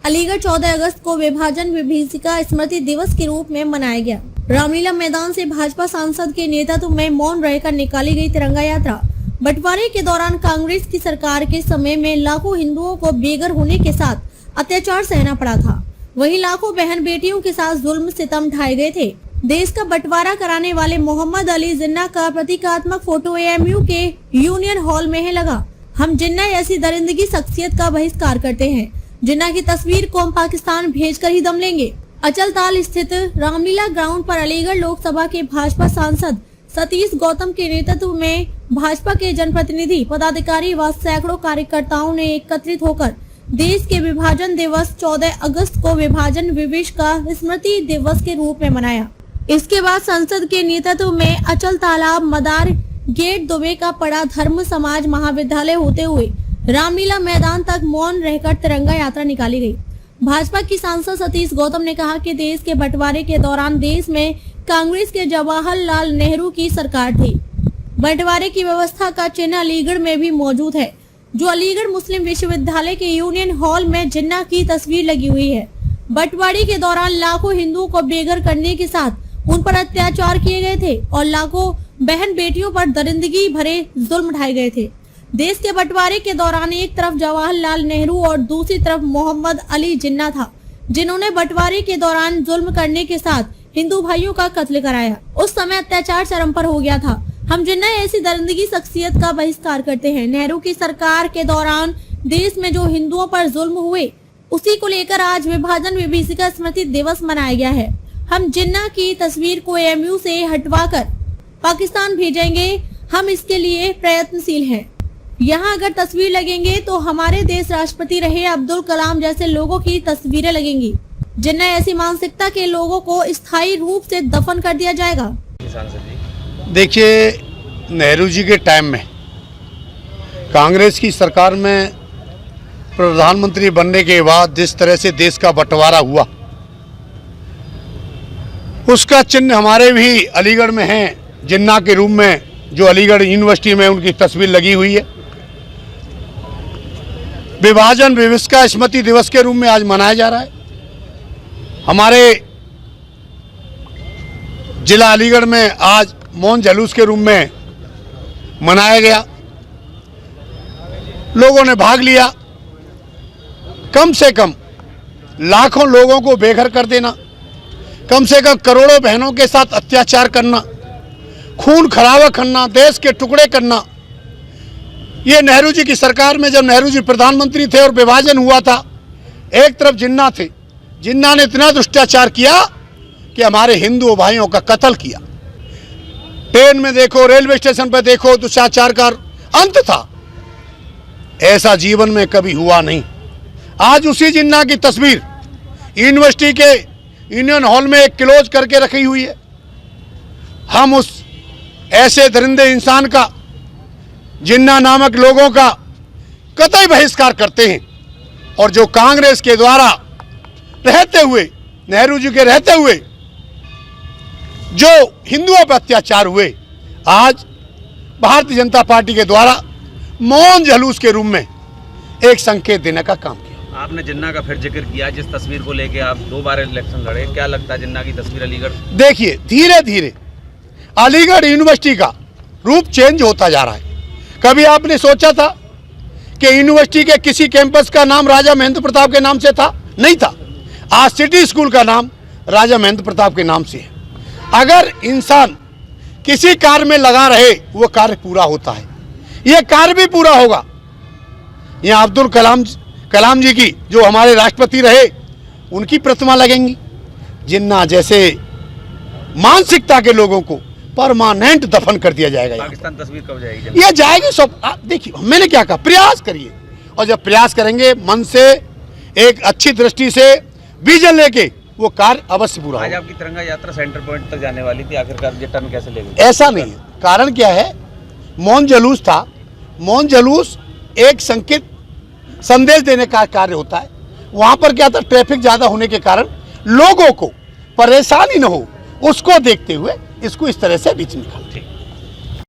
अलीगढ़ 14 अगस्त को विभाजन विभीषिका स्मृति दिवस के रूप में मनाया गया। रामलीला मैदान से भाजपा सांसद के नेतृत्व में मौन रहकर निकाली गई तिरंगा यात्रा बंटवारे के दौरान कांग्रेस की सरकार के समय में लाखों हिंदुओं को बेघर होने के साथ अत्याचार सहना पड़ा था। वहीं लाखों बहन बेटियों के साथ जुल्म सितम ढाए गए थे। देश का बंटवारा कराने वाले मोहम्मद अली जिन्ना का प्रतीकात्मक फोटो एएमयू के यूनियन हॉल में है लगा। हम जिन्ना ऐसी दरिंदगी शख्सियत का बहिष्कार करते हैं। जिन्ना की तस्वीर को हम पाकिस्तान भेजकर ही दम लेंगे। अचलताल स्थित रामलीला ग्राउंड पर अलीगढ़ लोकसभा के भाजपा सांसद सतीश गौतम के नेतृत्व में भाजपा के जनप्रतिनिधि, पदाधिकारी व सैकड़ों कार्यकर्ताओं ने एकत्रित होकर देश के विभाजन दिवस 14 अगस्त को विभाजन विभीषिका स्मृति दिवस के रूप में मनाया। इसके बाद संसद के नेतृत्व में अचल तालाब मदार गेट दुबे का पड़ा धर्म समाज महाविद्यालय होते हुए रामलीला मैदान तक मौन रहकर तिरंगा यात्रा निकाली गई। भाजपा की सांसद सतीश गौतम ने कहा कि देश के बंटवारे के दौरान देश में कांग्रेस के जवाहरलाल नेहरू की सरकार थी। बंटवारे की व्यवस्था का चिन्ह अलीगढ़ में भी मौजूद है, जो अलीगढ़ मुस्लिम विश्वविद्यालय के यूनियन हॉल में जिन्ना की तस्वीर लगी हुई है। बंटवारे के दौरान लाखों हिंदुओं को बेघर करने के साथ उन पर अत्याचार किए गए थे और लाखों बहन बेटियों पर दरिंदगी भरे जुल्म ढाए गए थे। देश के बंटवारे के दौरान एक तरफ जवाहरलाल नेहरू और दूसरी तरफ मोहम्मद अली जिन्ना था, जिन्होंने बंटवारे के दौरान जुल्म करने के साथ हिंदू भाइयों का कत्ल कराया। उस समय अत्याचार चरम पर हो गया था। हम जिन्ना ऐसी दरिंदगी शख्सियत का बहिष्कार करते हैं। नेहरू की सरकार के दौरान देश में जो हिंदुओं पर जुल्म हुए, उसी को लेकर आज विभाजन विभीषिका स्मृति दिवस मनाया गया है। हम जिन्ना की तस्वीर को एएमयू से हटवाकर पाकिस्तान भेजेंगे। हम इसके लिए प्रयत्नशील हैं। यहाँ अगर तस्वीर लगेंगे तो हमारे देश राष्ट्रपति रहे अब्दुल कलाम जैसे लोगों की तस्वीरें लगेंगी। जिन्ना ऐसी मानसिकता के लोगों को स्थायी रूप से दफन कर दिया जाएगा। देखिए, नेहरू जी के टाइम में कांग्रेस की सरकार में प्रधानमंत्री बनने के बाद जिस तरह से देश का बंटवारा हुआ, उसका चिन्ह हमारे भी अलीगढ़ में है। जिन्ना के रूप में जो अलीगढ़ यूनिवर्सिटी में उनकी तस्वीर लगी हुई है। विभाजन विभीषिका स्मृति दिवस के रूप में आज मनाया जा रहा है। हमारे जिला अलीगढ़ में आज मौन जुलूस के रूप में मनाया गया। लोगों ने भाग लिया। कम से कम लाखों लोगों को बेघर कर देना, कम से कम करोड़ों बहनों के साथ अत्याचार करना, खून खराबा करना, देश के टुकड़े करना, ये नेहरू जी की सरकार में जब नेहरू जी प्रधानमंत्री थे और विभाजन हुआ था, एक तरफ जिन्ना थे। जिन्ना ने इतना दुष्टाचार किया कि हमारे हिंदू भाइयों का कत्ल किया। ट्रेन में देखो, रेलवे स्टेशन पर देखो, दुष्टाचार का अंत था। ऐसा जीवन में कभी हुआ नहीं। आज उसी जिन्ना की तस्वीर यूनिवर्सिटी के यूनियन हॉल में एक क्लोज करके रखी हुई है। हम उस ऐसे दरिंदे इंसान का, जिन्ना नामक लोगों का कतई बहिष्कार करते हैं। और जो कांग्रेस के द्वारा रहते हुए, नेहरू जी के रहते हुए जो हिंदुओं पर अत्याचार हुए, आज भारतीय जनता पार्टी के द्वारा मौन जुलूस के रूप में एक संकेत देने का काम किया। आपने जिन्ना का फिर जिक्र किया, जिस तस्वीर को लेके आप 2 बार इलेक्शन लड़े, क्या लगता है जिन्ना की तस्वीर अलीगढ़? देखिए, धीरे धीरे अलीगढ़ यूनिवर्सिटी का रूप चेंज होता जा रहा है। कभी आपने सोचा था कि यूनिवर्सिटी के किसी कैंपस का नाम राजा महेंद्र प्रताप के नाम से था? नहीं था। आज सिटी स्कूल का नाम राजा महेंद्र प्रताप के नाम से है। अगर इंसान किसी कार्य में लगा रहे, वो कार्य पूरा होता है। ये कार्य भी पूरा होगा। यहाँ अब्दुल कलाम जी की, जो हमारे राष्ट्रपति रहे, उनकी प्रतिमा लगेंगी। जिन्ना जैसे मानसिकता के लोगों को परमानेंट दफन कर दिया जाएगा। पाकिस्तान तस्वीर कब जाएगी? ये जाएगी सब। देखिए, मैंने क्या कहा, प्रयास करिए। और जब प्रयास करेंगे मन से, एक अच्छी दृष्टि से, विजन लेके, वो कार्य अवश्य पूरा होगा। आज आपकी तिरंगा यात्रा सेंटर पॉइंट तक जाने वाली थी, आखिरकार ये टर्न कैसे ले गई? ऐसा नहीं है। कारण क्या है, मौन जुलूस था। मौन जुलूस एक संकेत, संदेश देने का कार्य होता है। वहां पर क्या था, ट्रैफिक ज्यादा होने के कारण लोगों को परेशानी न हो, उसको देखते हुए इसको इस तरह से बीच निकाला।